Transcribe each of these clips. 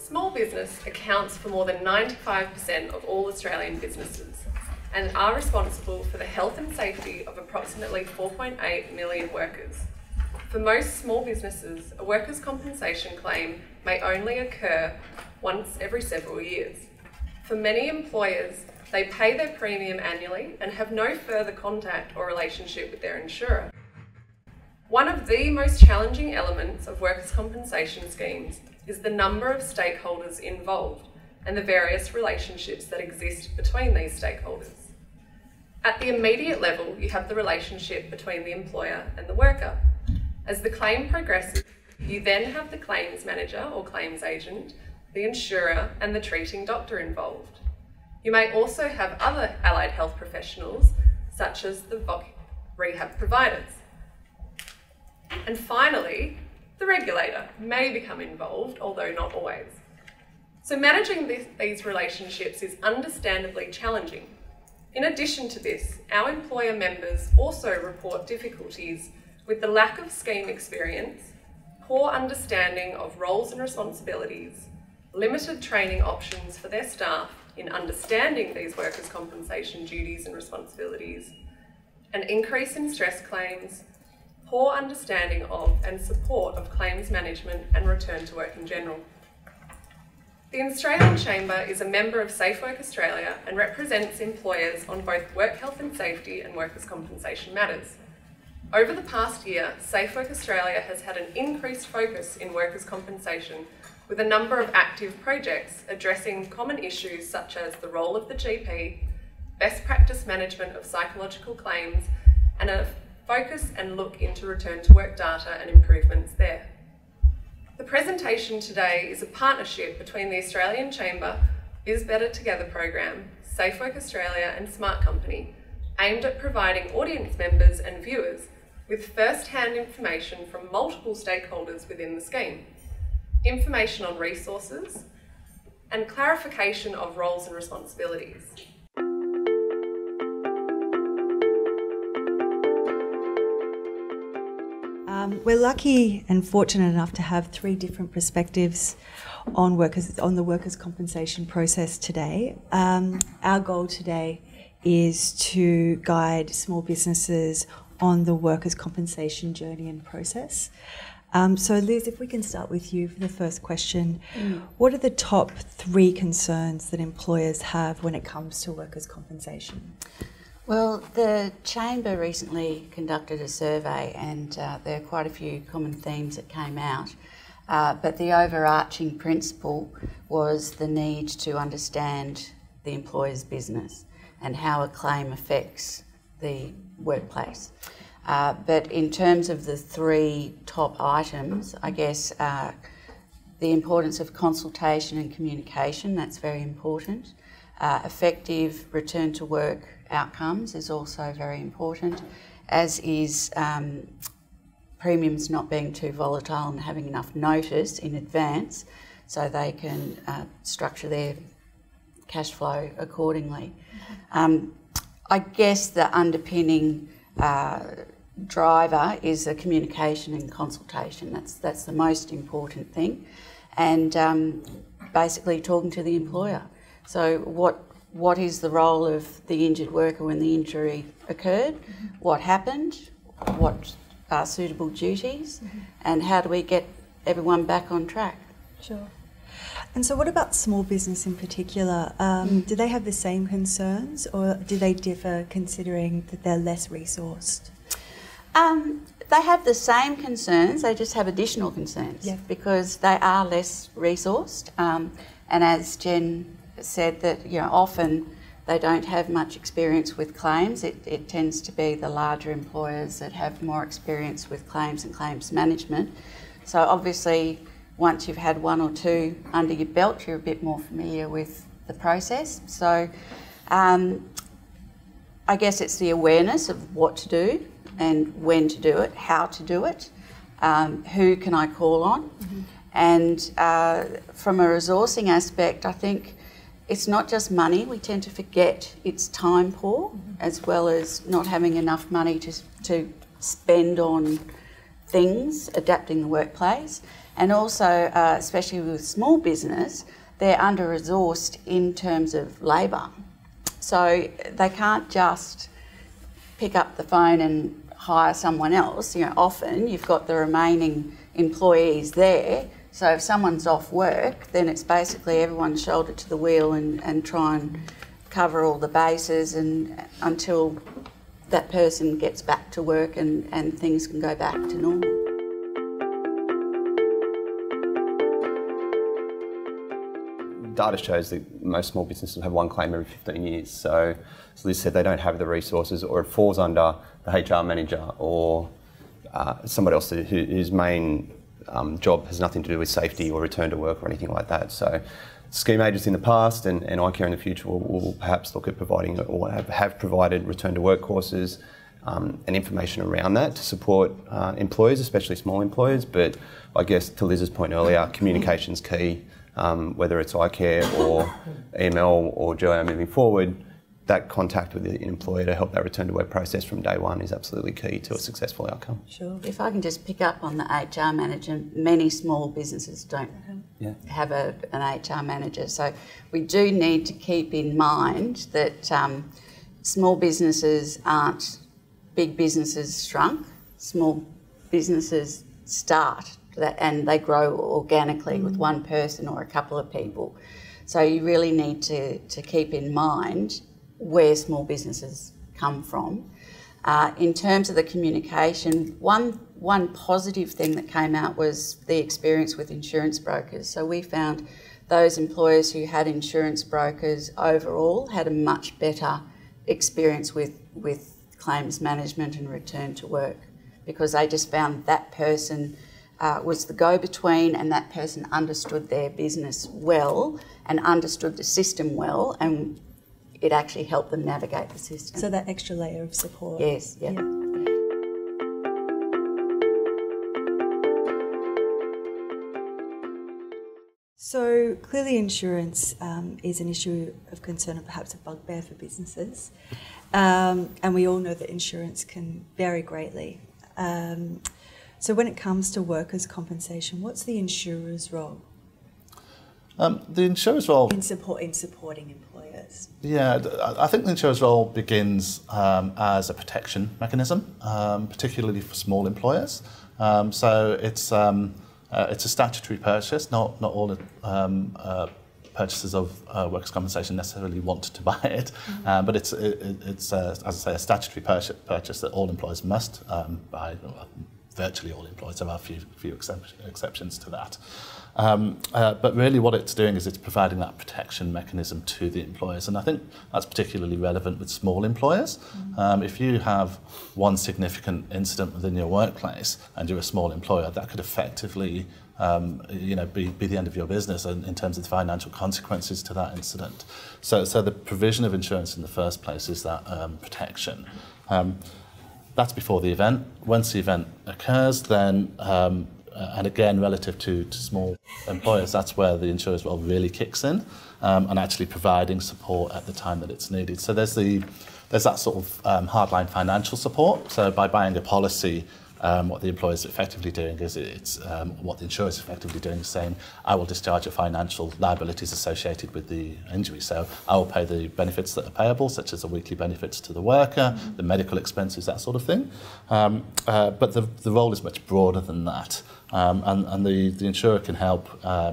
Small business accounts for more than 95% of all Australian businesses and are responsible for the health and safety of approximately 4.8 million workers. For most small businesses, a workers' compensation claim may only occur once every several years. For many employers, they pay their premium annually and have no further contact or relationship with their insurer. One of the most challenging elements of workers' compensation schemes is the number of stakeholders involved and the various relationships that exist between these stakeholders. At the immediate level, you have the relationship between the employer and the worker. As the claim progresses, you then have the claims manager or claims agent, the insurer, and the treating doctor involved. You may also have other allied health professionals, such as the rehab providers. And finally, the regulator may become involved, although not always. So managing these relationships is understandably challenging. In addition to this, our employer members also report difficulties with the lack of scheme experience, poor understanding of roles and responsibilities, limited training options for their staff in understanding these workers' compensation duties and responsibilities, an increase in stress claims, poor understanding of and support of claims management and return to work in general. The Australian Chamber is a member of Safe Work Australia and represents employers on both work health and safety and workers' compensation matters. Over the past year, Safe Work Australia has had an increased focus in workers' compensation with a number of active projects addressing common issues such as the role of the GP, best practice management of psychological claims, and a focus and look into return to work data and improvements there. The presentation today is a partnership between the Australian Chamber, Biz Better Together program, Safe Work Australia and SmartCompany, aimed at providing audience members and viewers with first-hand information from multiple stakeholders within the scheme, information on resources, and clarification of roles and responsibilities. We're lucky and fortunate enough to have three different perspectives on the workers' compensation process today. Our goal today is to guide small businesses on the workers' compensation journey and process. So Liz, if we can start with you for the first question. What are the top three concerns that employers have when it comes to workers' compensation? Well, the Chamber recently conducted a survey and there are quite a few common themes that came out. But the overarching principle was the need to understand the employer's business and how a claim affects the workplace. But in terms of the three top items, I guess the importance of consultation and communication, that's very important. Effective return to work outcomes is also very important, as is premiums not being too volatile and having enough notice in advance so they can structure their cash flow accordingly. I guess the underpinning driver is the communication and consultation. That's the most important thing, and basically talking to the employer. So what is the role of the injured worker when the injury occurred? What happened? What are suitable duties? And how do we get everyone back on track? Sure. And so what about small business in particular? Do they have the same concerns, or do they differ considering that they're less resourced? They have the same concerns, they just have additional concerns because they are less resourced. And as Jen said, that often they don't have much experience with claims. It tends to be the larger employers that have more experience with claims and claims management. So obviously, once you've had one or two under your belt, you're a bit more familiar with the process. So I guess it's the awareness of what to do and when to do it, how to do it, who can I call on. And from a resourcing aspect, I think it's not just money. We tend to forget it's time poor, as well as not having enough money to spend on things, adapting the workplace, and also, especially with small business, they're under-resourced in terms of labour. So they can't just pick up the phone and hire someone else. You know, often you've got the remaining employees there. So if someone's off work, then it's basically everyone's shoulder to the wheel and try and cover all the bases and until that person gets back to work and things can go back to normal. Data shows that most small businesses have one claim every 15 years. So as Liz said, they don't have the resources, or it falls under the HR manager or somebody else whose main job has nothing to do with safety or return to work or anything like that. So scheme agents in the past and iCare in the future will perhaps look at providing or have provided return to work courses and information around that to support employers, especially small employers. But I guess to Liz's point earlier, communication's key. Whether it's iCare or EML or GIO moving forward, that contact with the employer to help that return to work process from day one is absolutely key to a successful outcome. Sure. If I can just pick up on the HR manager, many small businesses don't have an HR manager. So we do need to keep in mind that small businesses aren't big businesses shrunk. Small businesses start and they grow organically with one person or a couple of people. So you really need to keep in mind where small businesses come from. In terms of the communication, one positive thing that came out was the experience with insurance brokers. So we found those employers who had insurance brokers overall had a much better experience with claims management and return to work, because they just found that person was the go-between, and that person understood their business well and understood the system well, and it actually helped them navigate the system. So that extra layer of support. Yes, yeah. So clearly insurance is an issue of concern and perhaps a bugbear for businesses. And we all know that insurance can vary greatly. So when it comes to workers' compensation, what's the insurer's role? The insurer's role... In supporting employers. Yeah, I think the insurer's role begins as a protection mechanism, particularly for small employers. So it's a statutory purchase. Not all purchasers of workers' compensation necessarily want to buy it, but it's as I say, a statutory purchase that all employers must buy. Virtually all employers. There are a few exceptions to that. But really what it's doing is it's providing that protection mechanism to the employers, and I think that's particularly relevant with small employers. If you have one significant incident within your workplace and you're a small employer, that could effectively be the end of your business in terms of the financial consequences to that incident. So the provision of insurance in the first place is that protection. That's before the event. Once the event occurs, then, and again, relative to small employers, that's where the insurer's role really kicks in, and actually providing support at the time that it's needed. So there's that sort of hardline financial support. So by buying a policy, what the employer is effectively doing is what the insurer is effectively doing is saying, I will discharge your financial liabilities associated with the injury. So I will pay the benefits that are payable, such as the weekly benefits to the worker, the medical expenses, that sort of thing. But the role is much broader than that. And the insurer can help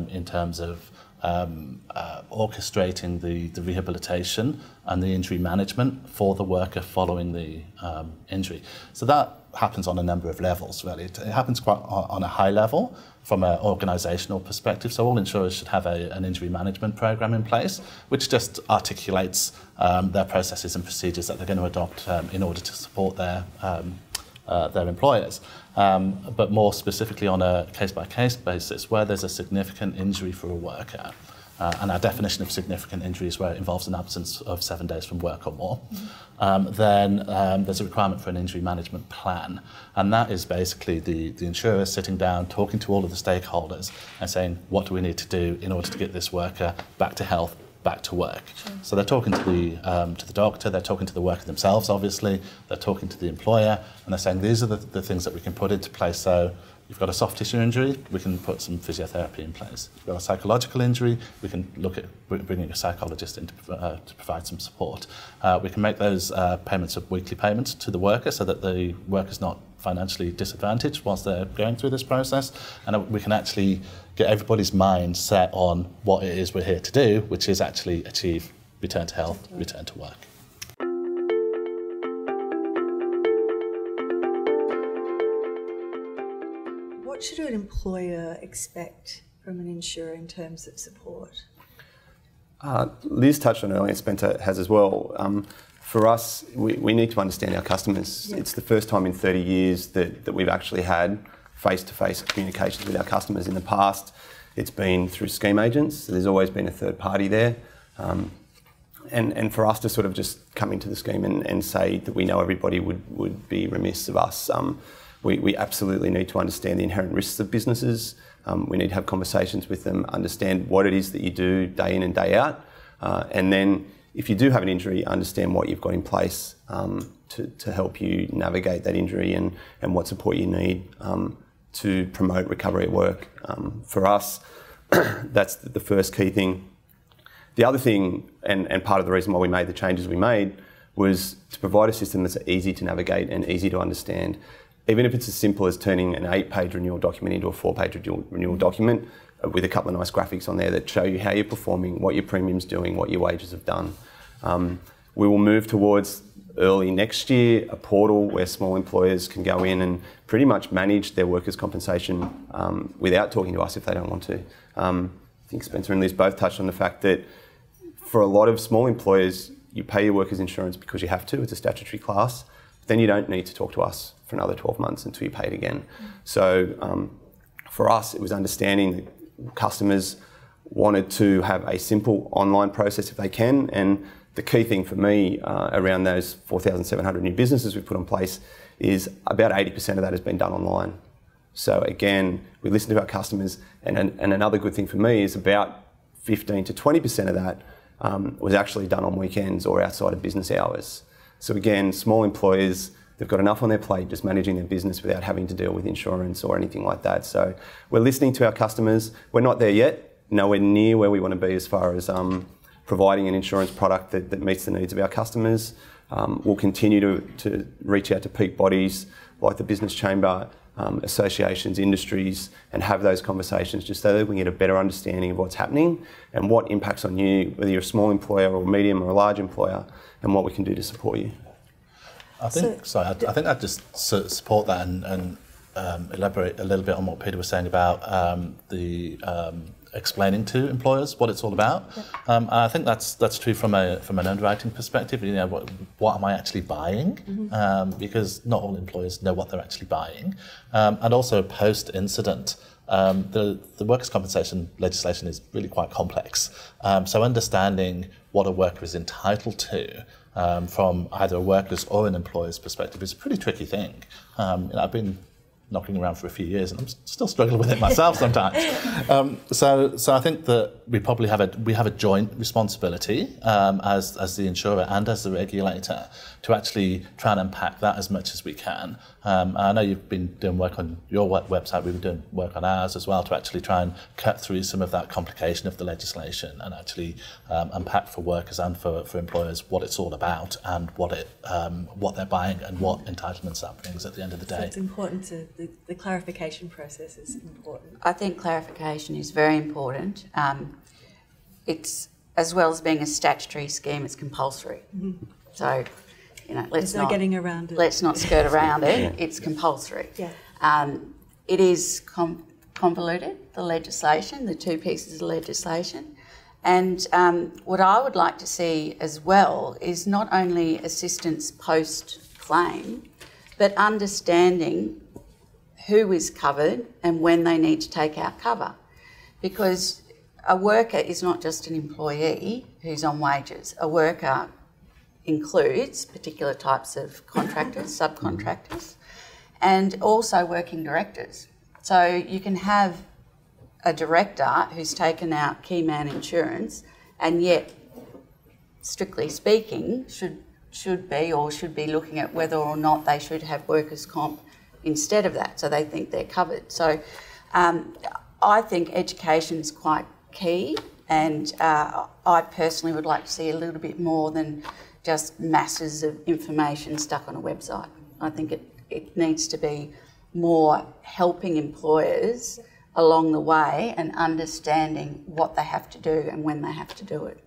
in terms of orchestrating the rehabilitation and the injury management for the worker following the injury. So that happens on a number of levels, really. It happens quite on a high level from an organisational perspective. So all insurers should have an injury management programme in place, which just articulates their processes and procedures that they're going to adopt in order to support their employers. But more specifically on a case-by-case basis, where there's a significant injury for a worker, and our definition of significant injury is where it involves an absence of 7 days from work or more, then there's a requirement for an injury management plan. And that is basically the insurer sitting down, talking to all of the stakeholders and saying, what do we need to do in order to get this worker back to health back to work. So they're talking to the doctor, they're talking to the worker themselves, obviously, they're talking to the employer, and they're saying these are the things that we can put into place. So you've got a soft tissue injury, we can put some physiotherapy in place. You've got a psychological injury, we can look at bringing a psychologist in to provide some support. We can make those payments of weekly payments to the worker so that the worker's not financially disadvantaged whilst they're going through this process, and we can actually get everybody's mind set on what it is we're here to do, which is actually achieve return to health, return to work. What should an employer expect from an insurer in terms of support? Liz touched on earlier, Spencer has as well. For us, we need to understand our customers. Yep. It's the first time in 30 years that we've actually had face-to-face communications with our customers. In the past, it's been through scheme agents, so there's always been a third party there. And for us to sort of just come into the scheme and say that we know everybody would be remiss of us. We absolutely need to understand the inherent risks of businesses. We need to have conversations with them, understand what it is that you do day in and day out, and then if you do have an injury, understand what you've got in place to help you navigate that injury and what support you need to promote recovery at work. For us, that's the first key thing. The other thing, and part of the reason why we made the changes we made, was to provide a system that's easy to navigate and easy to understand. Even if it's as simple as turning an 8-page renewal document into a 4-page renewal document with a couple of nice graphics on there that show you how you're performing, what your premium's doing, what your wages have done. We will move towards early next year a portal where small employers can go in and pretty much manage their workers' compensation without talking to us if they don't want to. I think Spencer and Liz both touched on the fact that for a lot of small employers, you pay your workers' insurance because you have to, it's a statutory class, but then you don't need to talk to us for another 12 months until you pay it again. So for us, it was understanding that customers wanted to have a simple online process if they can, and the key thing for me around those 4,700 new businesses we've put in place is about 80% of that has been done online. So again, we listen to our customers, and another good thing for me is about 15 to 20% of that was actually done on weekends or outside of business hours. So again, small employers, they've got enough on their plate just managing their business without having to deal with insurance or anything like that. So we're listening to our customers. We're not there yet, nowhere near where we want to be as far as providing an insurance product that meets the needs of our customers. We'll continue to reach out to peak bodies like the Business Chamber, associations, industries, and have those conversations just so that we get a better understanding of what's happening and what impacts on you, whether you're a small employer or a medium or a large employer, and what we can do to support you. I think I'd just support that and elaborate a little bit on what Peter was saying about explaining to employers what it's all about. Yep. And I think that's true from an underwriting perspective. You know, what am I actually buying? Mm-hmm. Because not all employers know what they're actually buying. And also post-incident, the workers' compensation legislation is really quite complex. So understanding what a worker is entitled to from either a worker's or an employer's perspective is a pretty tricky thing. I've been knocking around for a few years and I'm still struggling with it myself sometimes. So I think that we probably have a joint responsibility as the insurer and as the regulator to actually try and unpack that as much as we can. I know you've been doing work on your website, we've been doing work on ours as well to actually try and cut through some of that complication of the legislation and actually unpack for workers and for employers what it's all about and what they're buying and what entitlements that brings at the end of the day. So it's important to, the clarification process is important. I think clarification is very important. It's, as well as being a statutory scheme, it's compulsory. Mm-hmm. So, let's not getting around it. Let's not skirt around it. It's compulsory. Yeah. It is convoluted, the legislation, the two pieces of legislation. And what I would like to see as well is not only assistance post-claim, but understanding who is covered and when they need to take out cover. Because a worker is not just an employee who's on wages. A worker includes particular types of contractors, subcontractors, and also working directors. So you can have a director who's taken out key man insurance and yet, strictly speaking, should be looking at whether or not they should have workers' comp instead of that, so they think they're covered. So I think education is quite key, and I personally would like to see a little bit more than just masses of information stuck on a website. I think it needs to be more helping employers along the way and understanding what they have to do and when they have to do it.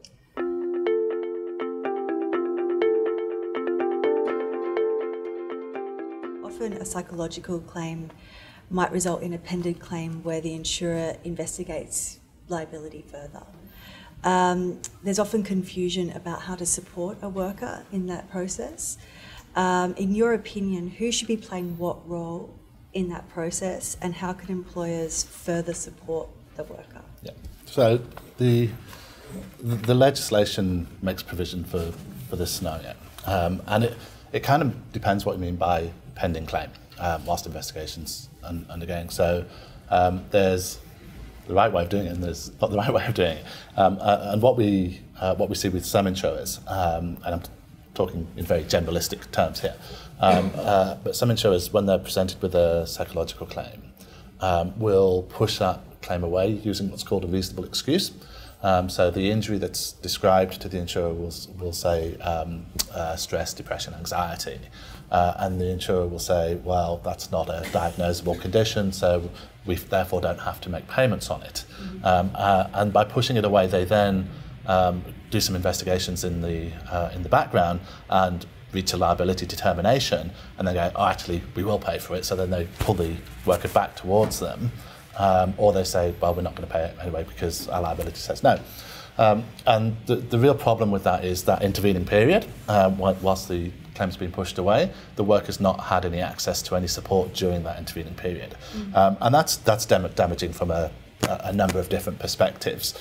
Often a psychological claim might result in a pending claim where the insurer investigates liability further. There's often confusion about how to support a worker in that process. In your opinion, who should be playing what role in that process, and how can employers further support the worker? Yeah. So the legislation makes provision for this scenario, and it kind of depends what you mean by pending claim whilst investigations undergoing. So there's the right way of doing it, and there's not the right way of doing it. And what we see with some insurers, and I'm talking in very generalistic terms here, but some insurers, when they're presented with a psychological claim, will push that claim away using what's called a reasonable excuse. So the injury that's described to the insurer will say stress, depression, anxiety, and the insurer will say, well, that's not a diagnosable condition, so we therefore don't have to make payments on it. And by pushing it away, they then do some investigations in the background and reach a liability determination, and then go, oh, actually, we will pay for it. So then they pull the worker back towards them, or they say, well, we're not going to pay it anyway because our liability says no. And the real problem with that is that intervening period, whilst the claim's been pushed away, the worker's not had any access to any support during that intervening period. And that's damaging from a number of different perspectives.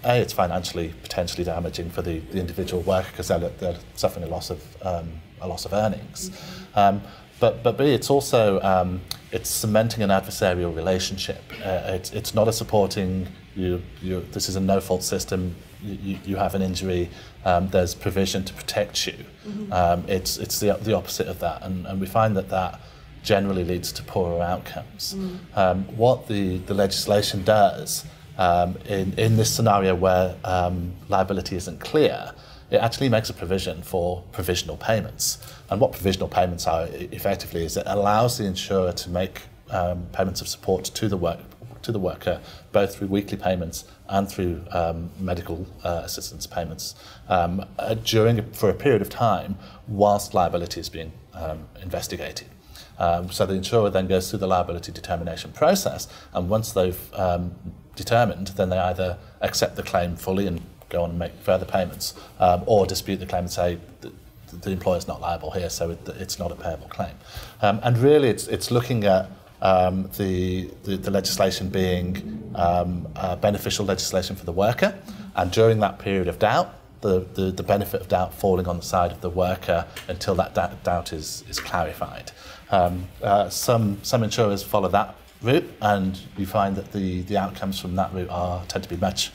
It's financially potentially damaging for the individual worker because they're suffering a loss of earnings. But B, it's also it's cementing an adversarial relationship. It's not a supporting you. This is a no-fault system. You have an injury. There's provision to protect you. It's the opposite of that, and we find that generally leads to poorer outcomes. What the legislation does in this scenario where liability isn't clear, it actually makes a provision for provisional payments. And what provisional payments are effectively is it allows the insurer to make payments of support to the worker, both through weekly payments and through medical assistance payments for a period of time whilst liability is being investigated. So the insurer then goes through the liability determination process, and once they've determined, then they either accept the claim fully and go on and make further payments, or dispute the claim and say the employer's not liable here, so it's not a payable claim. And really, it's looking at the legislation being beneficial legislation for the worker, and during that period of doubt, the benefit of doubt falling on the side of the worker until that doubt is clarified. Some insurers follow that route, and you find that the outcomes from that route tend to be much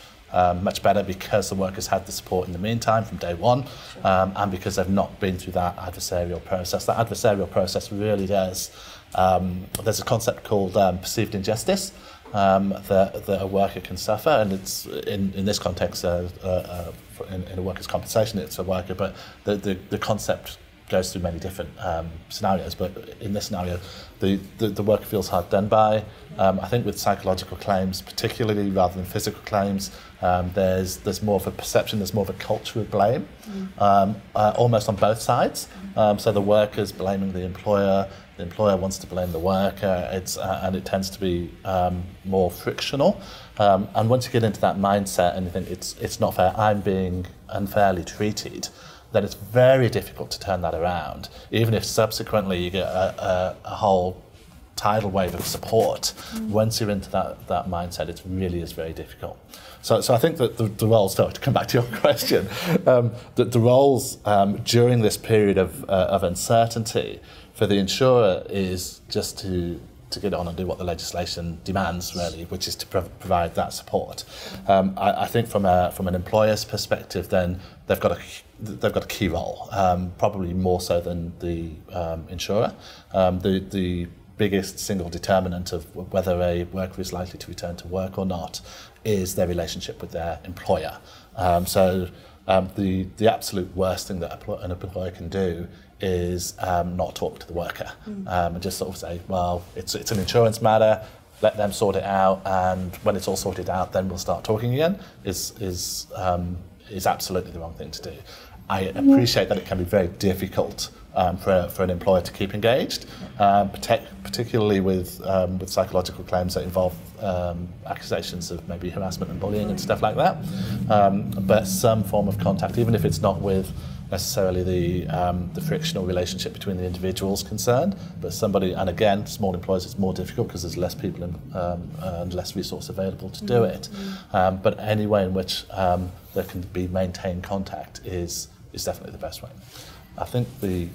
better because the workers had the support in the meantime from day one, and because they've not been through that adversarial process. That adversarial process really does. There's a concept called perceived injustice that a worker can suffer, and it's in this context in a workers' compensation, it's a worker, but the concept goes through many different scenarios, but in this scenario, the worker feels hard done by. I think with psychological claims, particularly rather than physical claims, there's more of a perception, there's more of a culture of blame, almost on both sides. So the worker's blaming the employer wants to blame the worker, and it tends to be more frictional. And once you get into that mindset and you think it's not fair, I'm being unfairly treated, then it's very difficult to turn that around. Even if subsequently you get a whole tidal wave of support, once you're into that mindset, it really is very difficult. So I think that the roles, to come back to your question, that the roles during this period of uncertainty for the insurer is just to to get on and do what the legislation demands, really, which is to provide that support. I think from an employer's perspective, then they've got a key role, probably more so than the insurer. The biggest single determinant of whether a worker is likely to return to work or not is their relationship with their employer. The absolute worst thing that an employer can do is not talk to the worker and just sort of say, well, it's an insurance matter, let them sort it out, and when it's all sorted out, then we'll start talking again, is absolutely the wrong thing to do. I appreciate that it can be very difficult for an employer to keep engaged, particularly with psychological claims that involve accusations of maybe harassment and bullying and stuff like that. But some form of contact, even if it's not with necessarily the frictional relationship between the individuals concerned, but somebody, and again, small employers, it's more difficult because there's less people and less resource available to do it. But any way in which there can be maintained contact is definitely the best way. I think the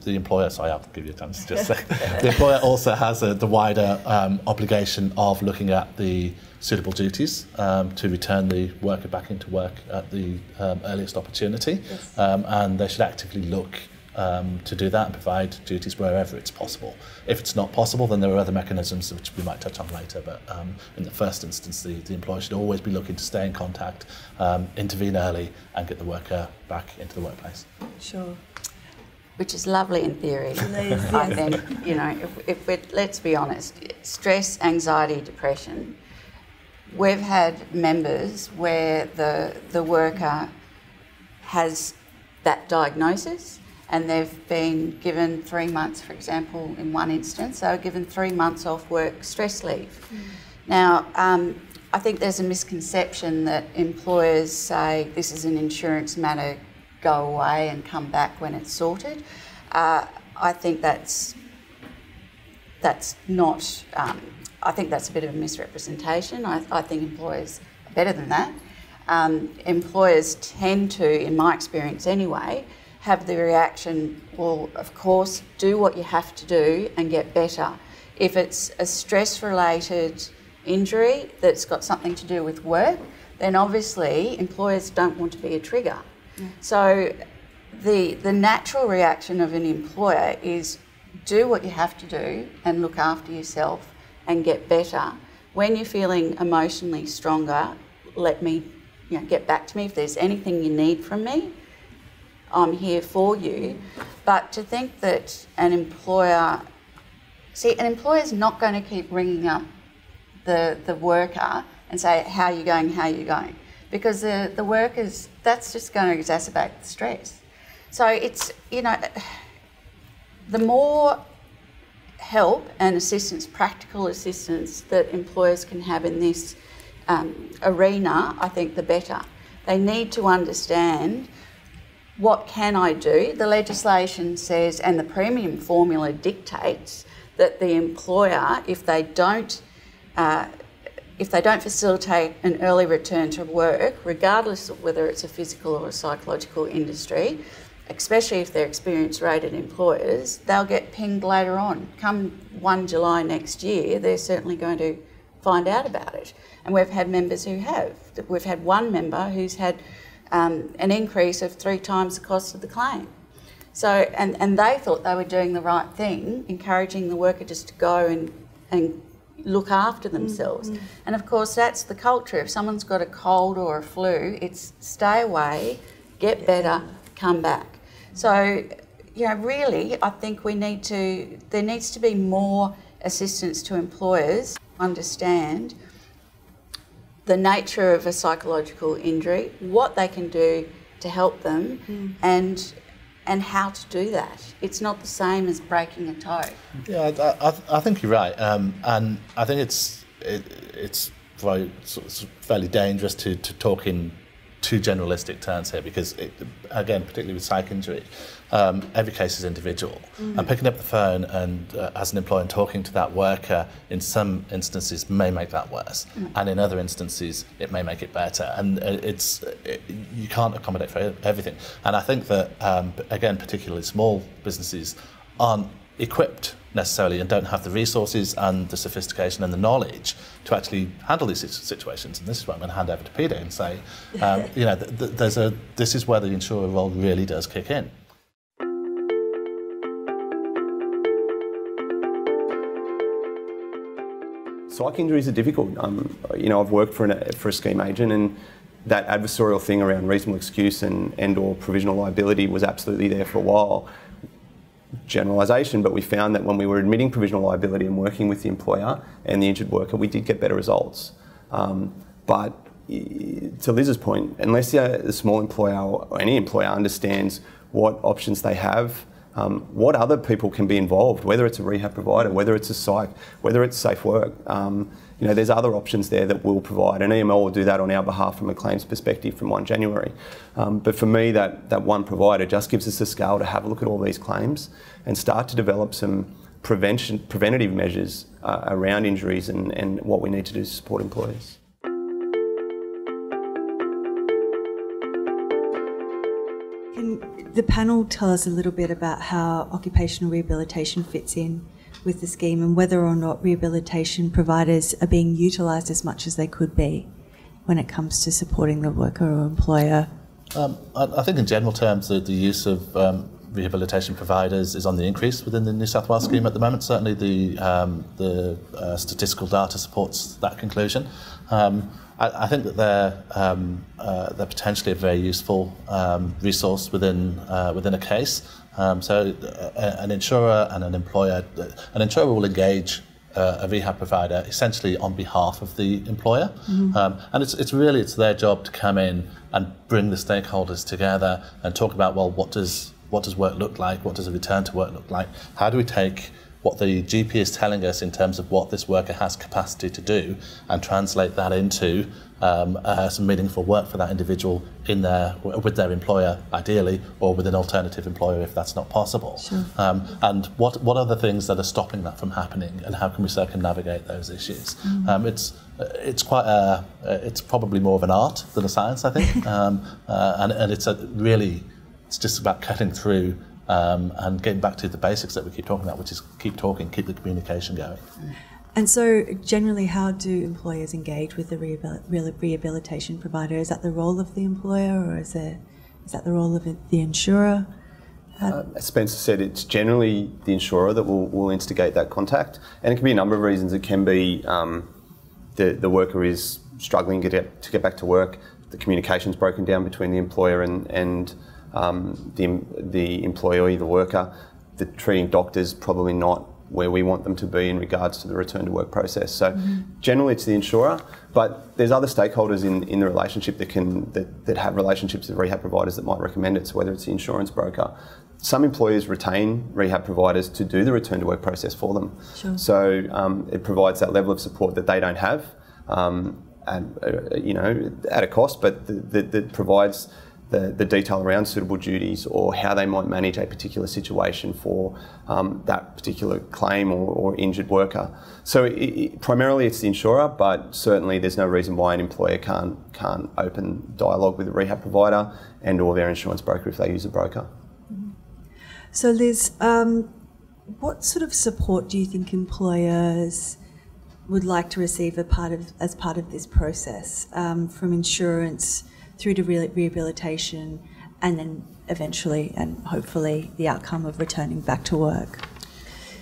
employer, sorry, I'll give you a chance to just say, the employer also has the wider obligation of looking at the suitable duties to return the worker back into work at the earliest opportunity, and they should actively look to do that and provide duties wherever it's possible. If it's not possible, then there are other mechanisms which we might touch on later, but in the first instance, the employer should always be looking to stay in contact, intervene early, and get the worker back into the workplace. Sure. Which is lovely in theory. I think, if we're, let's be honest, stress, anxiety, depression, we've had members where the worker has that diagnosis and they've been given 3 months, for example, in one instance, they were given 3 months off work stress leave. Now, I think there's a misconception that employers say this is an insurance matter, go away and come back when it's sorted. I think that's not, I think that's a bit of a misrepresentation. I think employers are better than that. Employers tend to, in my experience anyway, have the reaction, well, of course, do what you have to do and get better. If it's a stress-related injury that's got something to do with work, then obviously employers don't want to be a trigger. So the natural reaction of an employer is do what you have to do and look after yourself and get better. When you're feeling emotionally stronger, let me, get back to me. If there's anything you need from me, I'm here for you. But to think that an employer's not going to keep ringing up the worker and say, how are you going? Because the workers, that's just going to exacerbate the stress. So it's, the more help and assistance, practical assistance that employers can have in this arena, I think the better. They need to understand, what can I do? The legislation says, and the premium formula dictates, that the employer, if they don't facilitate an early return to work, regardless of whether it's a physical or a psychological industry, especially if they're experience-rated employers, they'll get pinged later on. Come 1 July next year, they're certainly going to find out about it. And we've had members who have. We've had one member who's had an increase of 3 times the cost of the claim. So, and they thought they were doing the right thing, encouraging the worker just to go and look after themselves. And of course, that's the culture. If someone's got a cold or a flu, it's stay away, get better, come back. So, really, I think there needs to be more assistance to employers understand the nature of a psychological injury, what they can do to help them, and how to do that. It's not the same as breaking a toe. Yeah, I think you're right, and I think it's very, fairly dangerous to talk in too generalistic terms here, because again, particularly with psych injury, every case is individual. And picking up the phone and as an employer and talking to that worker in some instances may make that worse, and in other instances it may make it better. And you can't accommodate for everything. And I think that again, particularly small businesses aren't equipped necessarily and don't have the resources and the sophistication and the knowledge to actually handle these situations. And this is where I'm going to hand over to Peter and say, you know, this is where the insurer role really does kick in. Psych injuries are difficult. You know, I've worked for a scheme agent, and that adversarial thing around reasonable excuse and or provisional liability was absolutely there for a while. Generalisation, but we found that when we were admitting provisional liability and working with the employer and the injured worker, we did get better results. But to Liz's point, unless the small employer or any employer understands what options they have, what other people can be involved, whether it's a rehab provider, whether it's a psych, whether it's safe work, you know, there's other options there that we'll provide, and EML will do that on our behalf from a claims perspective from 1 January. But for me, that one provider just gives us a scale to have a look at all these claims and start to develop some preventative measures around injuries and what we need to do to support employees. Can the panel tell us a little bit about how occupational rehabilitation fits in with the scheme and whether or not rehabilitation providers are being utilised as much as they could be when it comes to supporting the worker or employer? I think in general terms the use of rehabilitation providers is on the increase within the New South Wales scheme at the moment. Certainly the statistical data supports that conclusion. I think that they're potentially a very useful resource within a case. So an insurer and an employer will engage a rehab provider essentially on behalf of the employer, and it's their job to come in and bring the stakeholders together and talk about, well, what does work look like? What does a return to work look like? How do we take what the GP is telling us in terms of what this worker has capacity to do and translate that into some meaningful work for that individual with their employer, ideally, or with an alternative employer if that's not possible. Sure. And what are the things that are stopping that from happening, and how can we circumnavigate those issues? It's probably more of an art than a science, I think, and it's just about cutting through and getting back to the basics that we keep talking about, which is keep talking, keep the communication going. And so generally, how do employers engage with the rehabilitation provider? Is that the role of the employer, or is that the role of the insurer? As Spencer said, it's generally the insurer that will instigate that contact, and it can be a number of reasons. It can be the worker is struggling to get back to work, the communication's broken down between the employer and the employee, the worker. The treating doctor's probably not where we want them to be in regards to the return to work process. So generally it's the insurer, but there's other stakeholders in the relationship that have relationships with rehab providers that might recommend it, so whether it's the insurance broker. Some employers retain rehab providers to do the return to work process for them. Sure. So it provides that level of support that they don't have, and you know, at a cost, but that provides the detail around suitable duties or how they might manage a particular situation for that particular claim or injured worker. So primarily it's the insurer, but certainly there's no reason why an employer can't open dialogue with a rehab provider and or their insurance broker if they use a broker. So Liz, what sort of support do you think employers would like to receive as part of this process, from insurance through to rehabilitation, and then eventually and hopefully the outcome of returning back to work?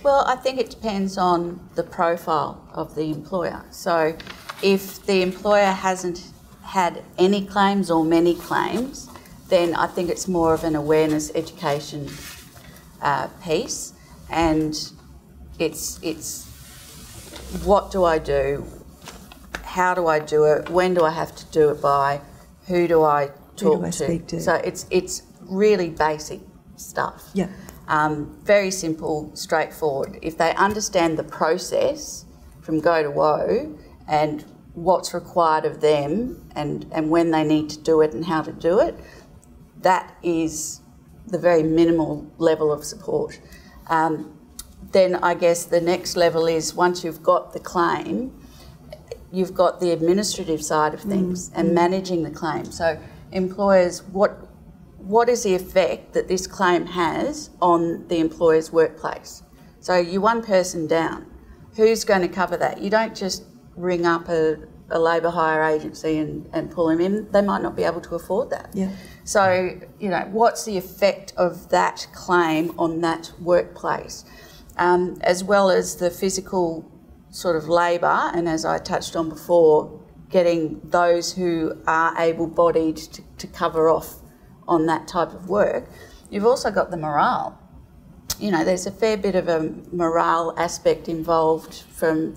Well, I think it depends on the profile of the employer. So if the employer hasn't had any claims or many claims, then I think it's more of an awareness education piece, and it's what do I do, how do I do it, when do I have to do it by, who do I talk to? Speak to? So it's really basic stuff. Yeah. Very simple, straightforward. If they understand the process from go to woe and what's required of them and when they need to do it and how to do it, that is the very minimal level of support. Then I guess the next level is, once you've got the claim, you've got the administrative side of things and managing the claim. So employers, what is the effect that this claim has on the employer's workplace? So you're one person down. Who's going to cover that? You don't just ring up a labour hire agency and pull them in. They might not be able to afford that. Yeah. So, you know, what's the effect of that claim on that workplace? As well as the physical sort of labour, and as I touched on before, getting those who are able-bodied to cover off on that type of work. You've also got the morale. You know, there's a fair bit of a morale aspect involved from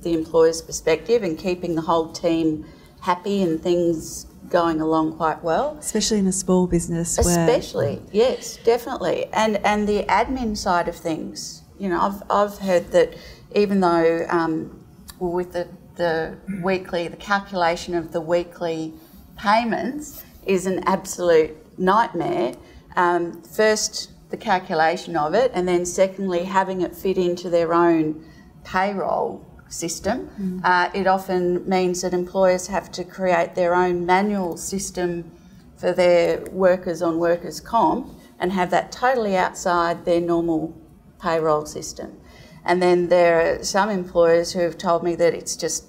the employer's perspective, and keeping the whole team happy and things going along quite well. Especially in a small business. Especially, yes, definitely. And the admin side of things. You know, I've heard that even though with the weekly, the calculation of the weekly payments is an absolute nightmare. First, the calculation of it, and then secondly, having it fit into their own payroll system. It often means that employers have to create their own manual system for their workers on workers' comp and have that totally outside their normal payroll system. And then there are some employers who have told me that it's just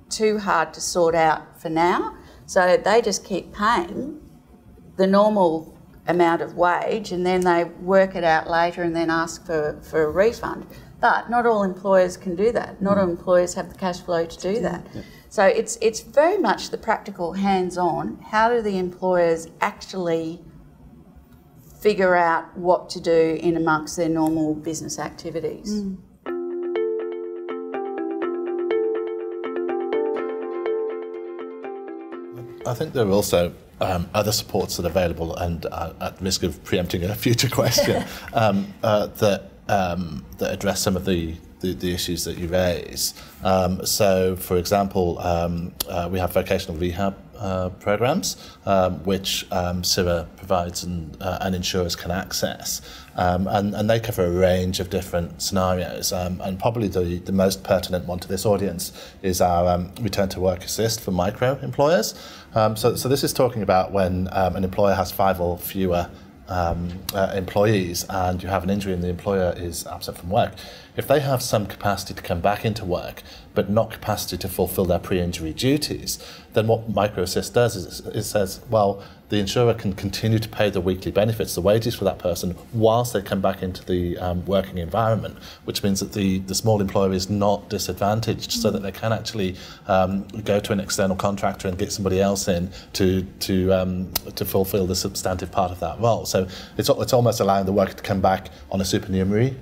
too hard to sort out for now, so they just keep paying the normal amount of wage, and then they work it out later and then ask for a refund. But not all employers can do that. Not all employers have the cash flow to do that. Yeah. So it's very much the practical hands-on. How do the employers actually figure out what to do in amongst their normal business activities? I think there are also other supports that are available, and at risk of preempting a future question, that address some of the issues that you raise. So, for example, we have vocational rehab programs, which SIRA provides and insurers can access. And they cover a range of different scenarios. And probably the most pertinent one to this audience is our return to work assist for micro employers. So this is talking about when an employer has 5 or fewer employees and you have an injury and the employer is absent from work. If they have some capacity to come back into work but not capacity to fulfil their pre-injury duties, then what MicroAssist does is it says, well, the insurer can continue to pay the weekly benefits, the wages for that person, whilst they come back into the working environment, which means that the small employer is not disadvantaged, so that they can actually go to an external contractor and get somebody else in to fulfil the substantive part of that role. So it's almost allowing the worker to come back on a supernumerary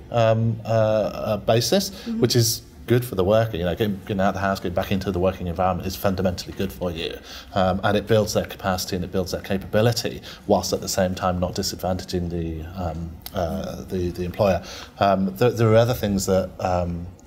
basis, which is good for the worker. You know, getting out of the house, getting back into the working environment is fundamentally good for you, and it builds their capacity and it builds their capability, whilst at the same time not disadvantaging the employer. There are other things that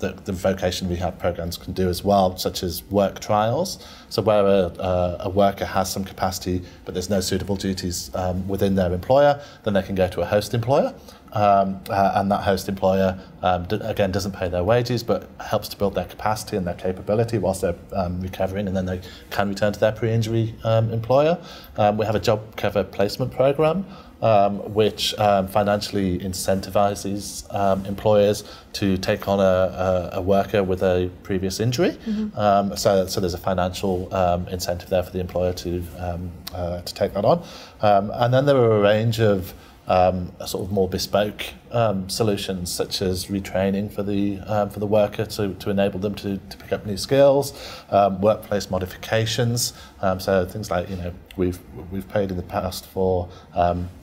the vocation rehab programs can do as well, such as work trials. So where a worker has some capacity but there's no suitable duties within their employer, then they can go to a host employer. And that host employer, again, doesn't pay their wages, but helps to build their capacity and their capability whilst they're recovering, and then they can return to their pre-injury employer. We have a job cover placement program, which financially incentivises employers to take on a worker with a previous injury. So there's a financial incentive there for the employer to take that on. And then there are a range of sort of more bespoke solutions, such as retraining for the worker to enable them to pick up new skills, workplace modifications. So things like, you know, we've paid in the past for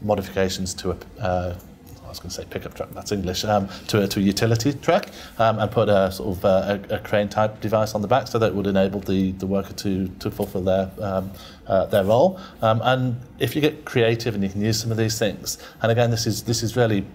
modifications to I was going to say pickup truck, that's English, to a utility truck, and put a sort of a crane type device on the back, so that it would enable the worker to fulfil their role. And if you get creative and you can use some of these things, and again, this is really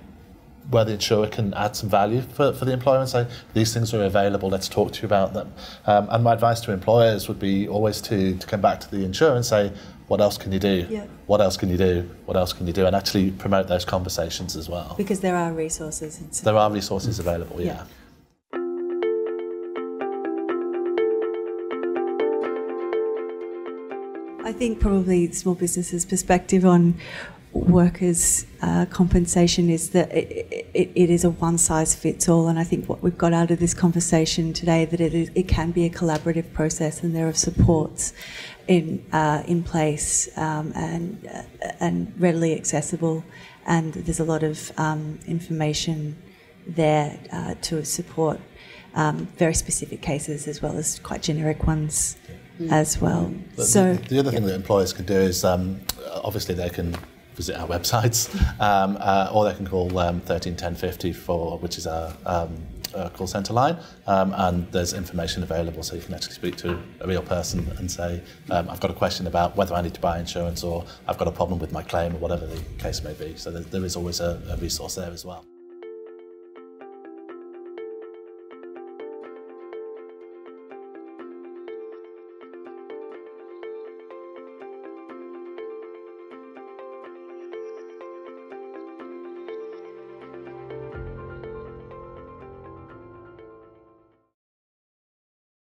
where the insurer can add some value for the employer and say, these things are available, let's talk to you about them. And my advice to employers would be always to come back to the insurer and say, what else can you do? Yeah. What else can you do? What else can you do? And actually promote those conversations as well. Because there are resources. There are resources available, yeah. I think probably small businesses' perspective on workers' compensation is that it is a one-size-fits-all, and I think what we've got out of this conversation today that it can be a collaborative process, and there are supports in place and readily accessible, and there's a lot of information there to support very specific cases as well as quite generic ones as well. But so the other thing that employers can do is obviously they can visit our websites, or they can call 13 10 50 which is our call centre line, and there's information available, so you can actually speak to a real person and say, I've got a question about whether I need to buy insurance, or I've got a problem with my claim, or whatever the case may be. So there is always a resource there as well.